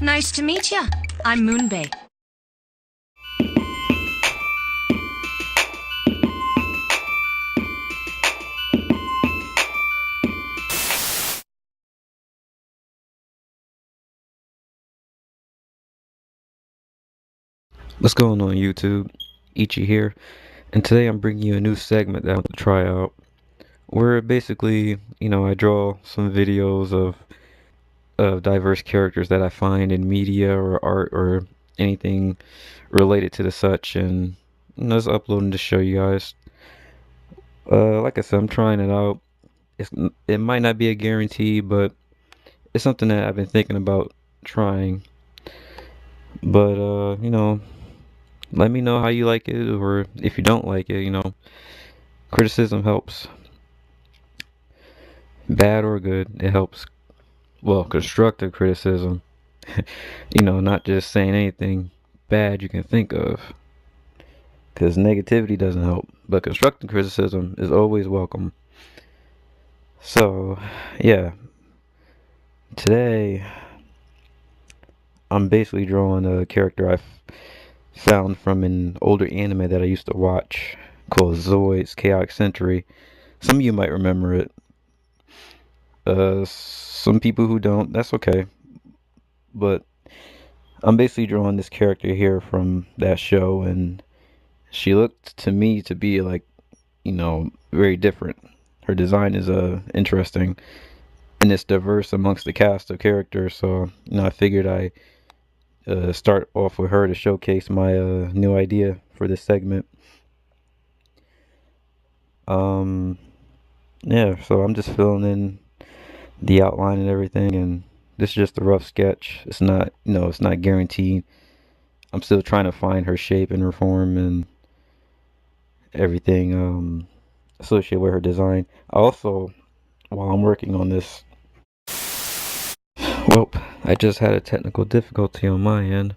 Nice to meet ya. I'm Moonbay. What's going on YouTube? Ichi here, and today I'm bringing you a new segment that I want to try out, where basically, I draw some videos of diverse characters that I find in media or art or anything related to the such, and just uploading to show you guys. Like I said, I'm trying it out. It might not be a guarantee, but it's something that I've been thinking about trying. But let me know how you like it, or if you don't like it. Criticism helps, bad or good. It helps. Well, constructive criticism, not just saying anything bad you can think of, because negativity doesn't help. But constructive criticism is always welcome. So, yeah, today I'm basically drawing a character I found from an older anime that I used to watch called Zoids Chaotic Century. Some of you might remember it. Some people who don't, that's okay. But I'm basically drawing this character here from that show, and she looked to me to be like, very different. Her design is interesting, and it's diverse amongst the cast of characters. So, I figured I start off with her to showcase my new idea for this segment. Um, yeah, so I'm just filling in the outline and everything, and this is just a rough sketch. It's not, it's not guaranteed. I'm still trying to find her shape and her form and everything associated with her design. Also, while I'm working on this, well, I just had a technical difficulty on my end.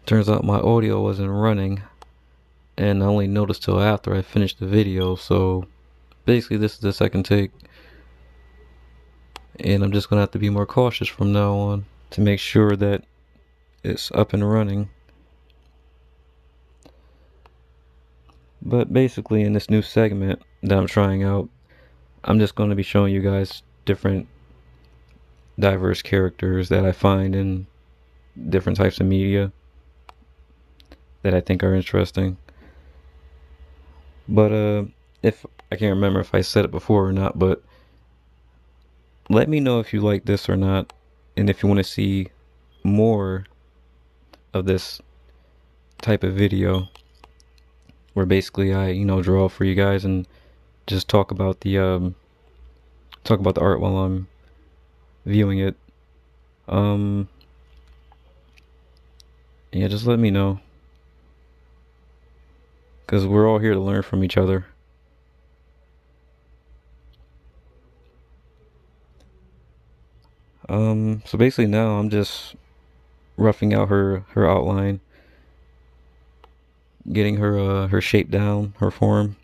Turns out my audio wasn't running, and I only noticed till after I finished the video. So basically, this is the second take, and I'm just gonna have to be more cautious from now on to make sure that it's up and running. But basically, in this new segment that I'm trying out, I'm just going to be showing you guys different diverse characters that I find in different types of media that I think are interesting. But if I can't remember if I said it before or not, but let me know if you like this or not, and if you want to see more of this type of video where basically I, draw for you guys and just talk about the art while I'm viewing it. Um yeah, just let me know, because we're all here to learn from each other. So basically now I'm just roughing out her outline, getting her shape down, her form.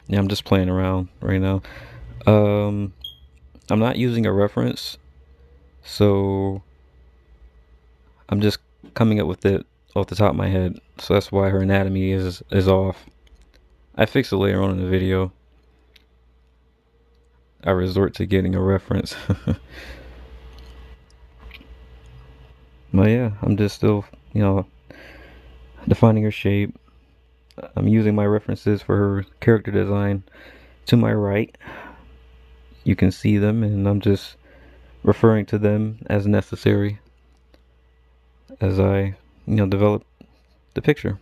Yeah, I'm just playing around right now. Um, I'm not using a reference, so I'm just coming up with it off the top of my head. So that's why her anatomy is off. I fix it later on in the video. I resort to getting a reference. But yeah, I'm just still, defining her shape. I'm using my references for her character design to my right. You can see them, and I'm just referring to them as necessary as I, develop the picture.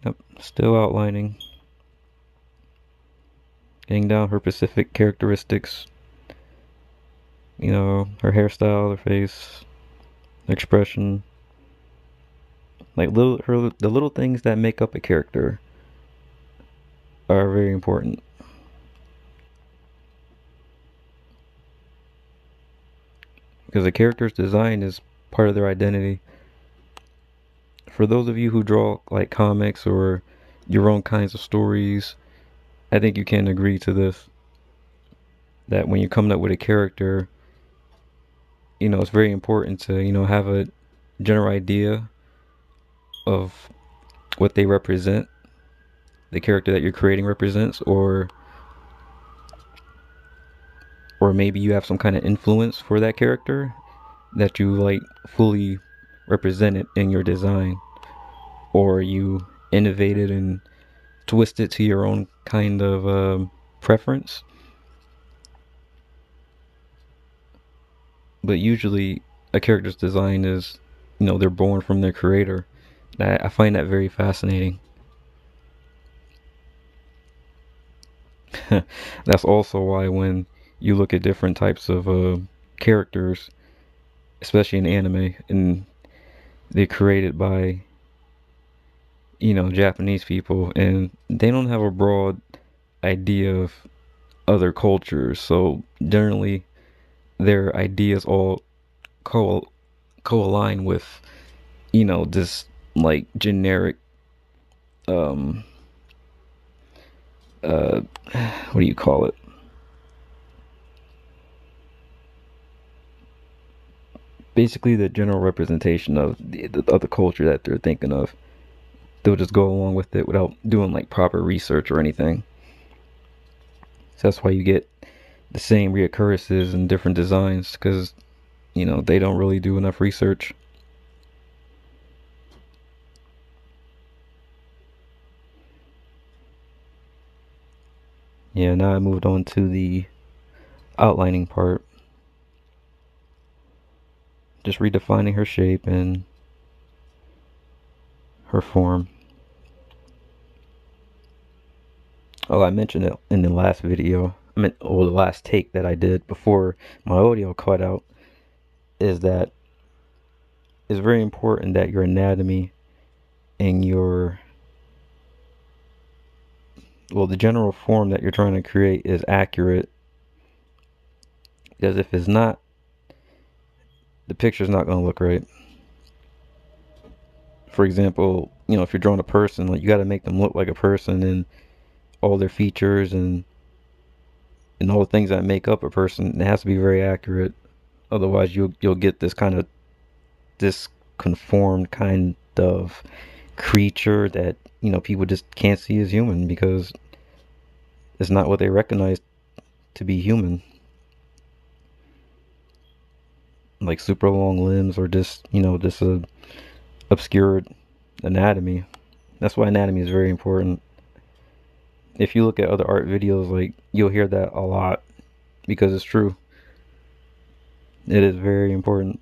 Yep, still outlining, getting down her specific characteristics. Her hairstyle, her face, expression, like the little things that make up a character are very important. Because a character's design is part of their identity. For those of you who draw like comics or your own kinds of stories, I think you can agree to this. that when you're coming up with a character, it's very important to, have a general idea of what they represent, the character that you're creating represents, or maybe you have some kind of influence for that character that you like fully represent it in your design, or you innovate it and twist it to your own kind of preference. But usually a character's design is, they're born from their creator. I find that very fascinating. That's also why when you look at different types of characters, especially in anime, and they're created by, Japanese people, and they don't have a broad idea of other cultures. So generally, their ideas all co co-align with, this like generic um uh what do you call it? Basically, the general representation of the culture that they're thinking of. They'll just go along with it without doing like proper research or anything. So that's why you get the same reoccurrences and different designs because they don't really do enough research. Yeah, now I moved on to the outlining part, just redefining her shape and her form. Oh, I mentioned it in the last video. I meant, or the last take that I did before my audio cut out, is that it's very important that your anatomy and the general form that you're trying to create is accurate. Because if it's not, the picture's not going to look right. For example, if you're drawing a person, like you got to make them look like a person and all their features and all the things that make up a person. It has to be very accurate. Otherwise, you'll get this kind of disconformed kind of creature that people just can't see as human because it's not what they recognize to be human. Like super long limbs or just just a obscured anatomy. That's why anatomy is very important. If you look at other art videos, like you'll hear that a lot because it's true. It is very important.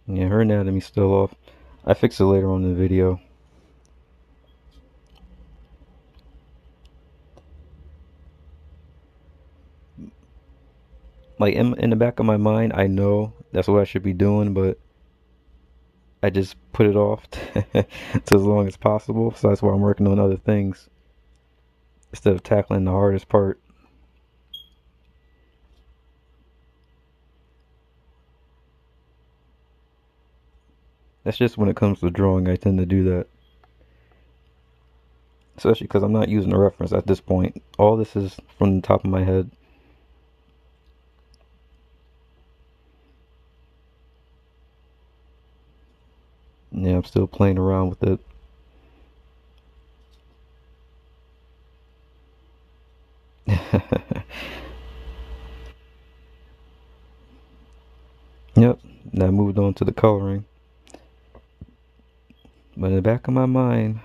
Yeah, her anatomy's still off. I fix it later on in the video. Like in the back of my mind, I know that's what I should be doing, but I just put it off to as long as possible. So that's why I'm working on other things instead of tackling the hardest part. That's just when it comes to drawing, I tend to do that. Especially because I'm not using a reference at this point. All this is from the top of my head. Yeah, I'm still playing around with it. Yep, now I moved on to the coloring. But in the back of my mind,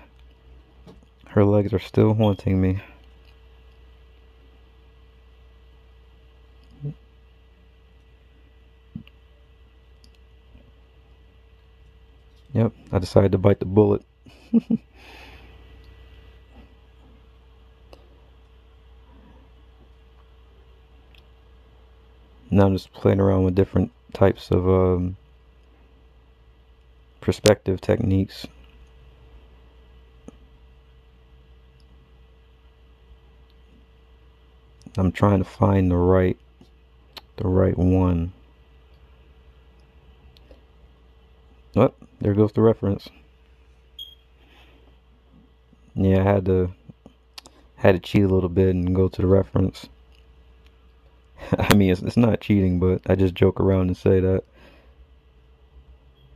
her legs are still haunting me. Yep, I decided to bite the bullet. Now I'm just playing around with different types of perspective techniques. I'm trying to find the right one. Oh, there goes the reference. Yeah, I had to cheat a little bit and go to the reference. I mean, it's not cheating, but I just joke around and say that.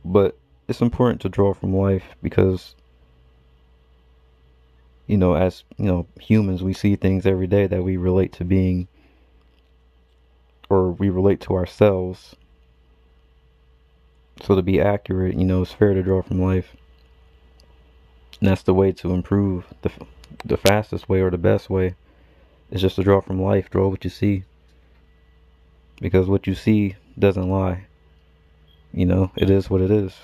But it's important to draw from life because, as, humans, we see things every day that we relate to being, or we relate to ourselves. So to be accurate, it's fair to draw from life. And that's the way to improve. The fastest way or the best way is just to draw from life. Draw what you see. Because what you see doesn't lie. It is what it is.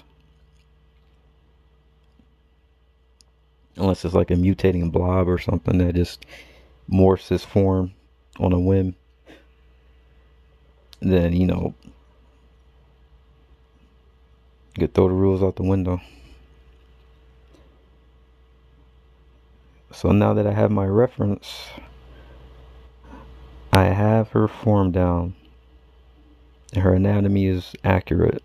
Unless it's like a mutating blob or something that just morphs its form on a whim. Then, you could throw the rules out the window. So now that I have my reference, I have her form down. Her anatomy is accurate.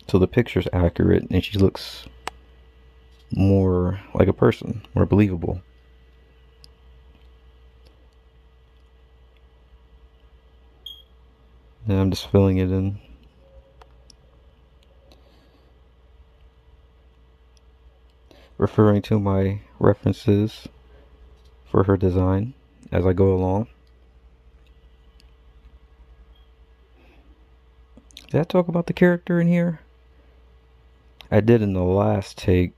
So the picture's accurate and she looks more like a person, more believable. And I'm just filling it in. Referring to my references for her design as I go along. Did I talk about the character in here? I did in the last take.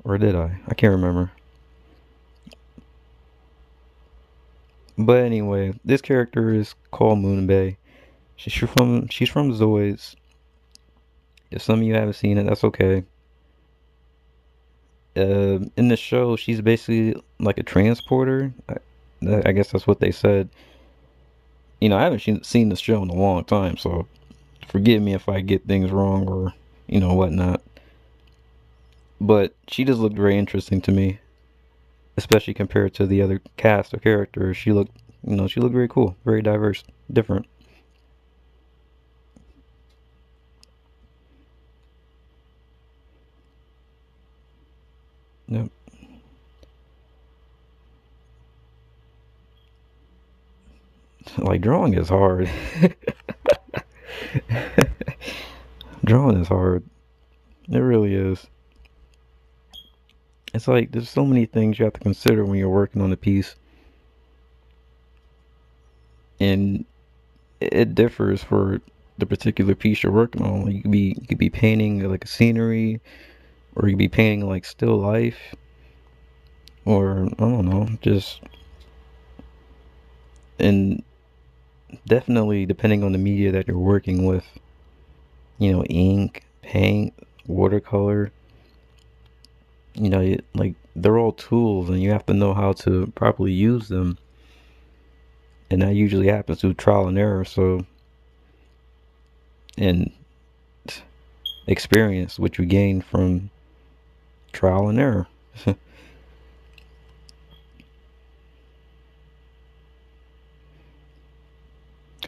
Or did I? I can't remember. But anyway, this character is called Moonbay. She's from Zoids. If some of you haven't seen it, that's okay. In the show, she's basically like a transporter. I guess that's what they said. I haven't seen this show in a long time, so forgive me if I get things wrong or whatnot. But she just looked very interesting to me, especially compared to the other cast of characters. She looked very cool, very diverse, different. Yep. Like drawing is hard. Drawing is hard. It really is. It's like there's so many things you have to consider when you're working on a piece, and it differs for the particular piece you're working on. Like you could be painting like a scenery, or you could be painting like still life, or I don't know, just and definitely depending on the media that you're working with, ink, paint, watercolor, like they're all tools and you have to know how to properly use them. And that usually happens through trial and error. So, and experience, which you gain from trial and error. Because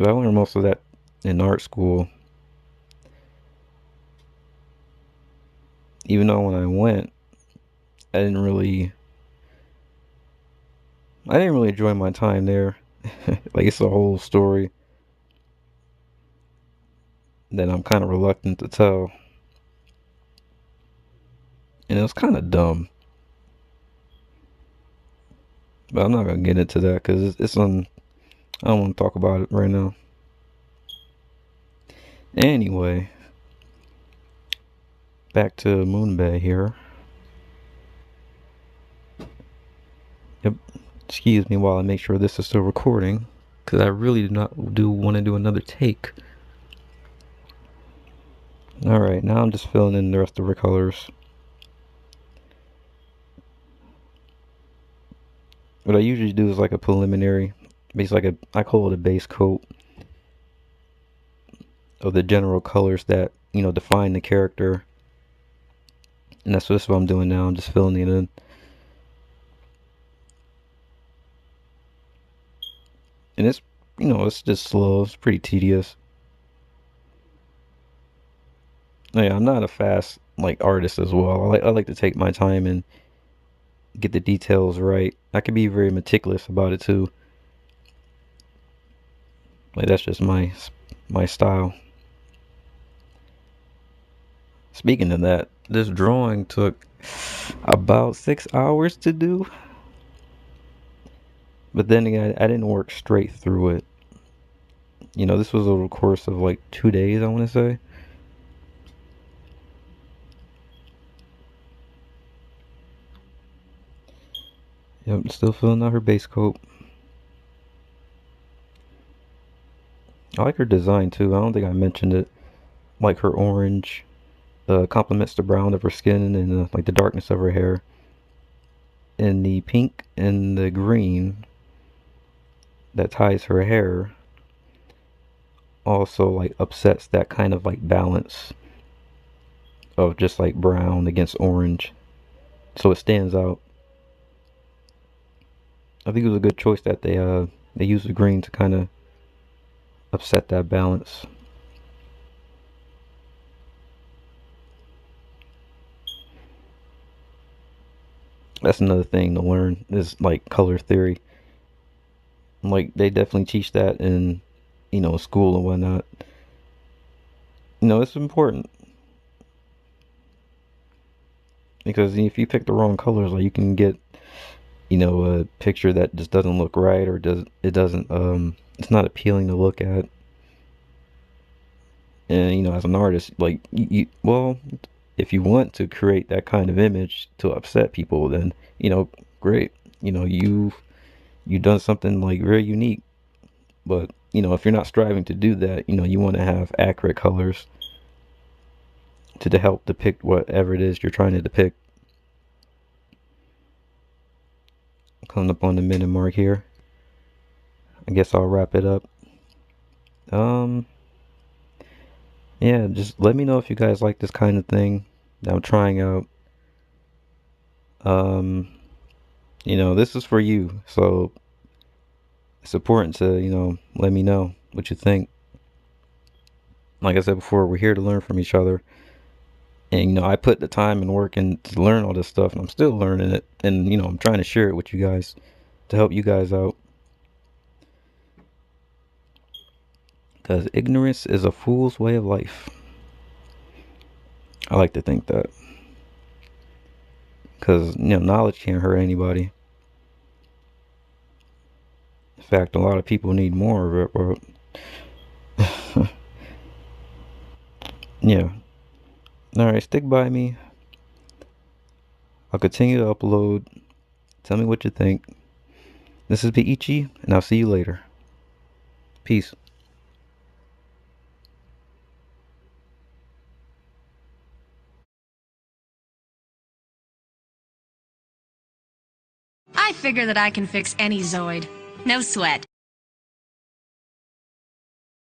I learned most of that in art school. Even though when I went, I didn't really, I didn't really enjoy my time there. Like it's a whole story that I'm kind of reluctant to tell, and it was kind of dumb. But I'm not gonna get into that because it's on. I don't want to talk about it right now. Anyway, back to Moonbay here. Yep. Excuse me while I make sure this is still recording, because I really do not do want to do another take. Alright, now I'm just filling in the rest of her colors. What I usually do is like a preliminary, basically like I call it a base coat of the general colors that, define the character. And that's what I'm doing now, I'm just filling it in. And it's just slow, it's pretty tedious. Yeah, I'm not a fast like artist as well. I like to take my time and get the details right. I can be very meticulous about it too. Like that's just my style. Speaking of that, this drawing took about 6 hours to do. But then again, I didn't work straight through it. You know, this was over the course of like 2 days, I want to say. Yep, still filling out her base coat. I like her design too. I don't think I mentioned it. Like her orange complements the brown of her skin and like the darkness of her hair. And the pink and the green that ties her hair also like upsets that kind of like balance of just like brown against orange. So it stands out. I think it was a good choice that they used the green to kind of upset that balance. That's another thing to learn is like color theory. Like they definitely teach that in, school and whatnot. It's important because if you pick the wrong colors, like you can get, a picture that just doesn't look right or doesn't it's not appealing to look at. And as an artist, like well, if you want to create that kind of image to upset people, then great. You've done something like very unique. But if you're not striving to do that, you want to have accurate colors to help depict whatever it is you're trying to depict. Coming up on the minute mark here. I guess I'll wrap it up. Um, yeah, just let me know if you guys like this kind of thing that I'm trying out. Um, this is for you, so it's important to, let me know what you think. Like I said before, we're here to learn from each other. And, I put the time and work in to learn all this stuff, and I'm still learning it. And, I'm trying to share it with you guys to help you guys out. Because ignorance is a fool's way of life. I like to think that. Because, knowledge can't hurt anybody. In fact, a lot of people need more of it. Yeah. Alright, stick by me. I'll continue to upload. Tell me what you think. This is Piichi, and I'll see you later. Peace. I figure that I can fix any Zoid. No sweat.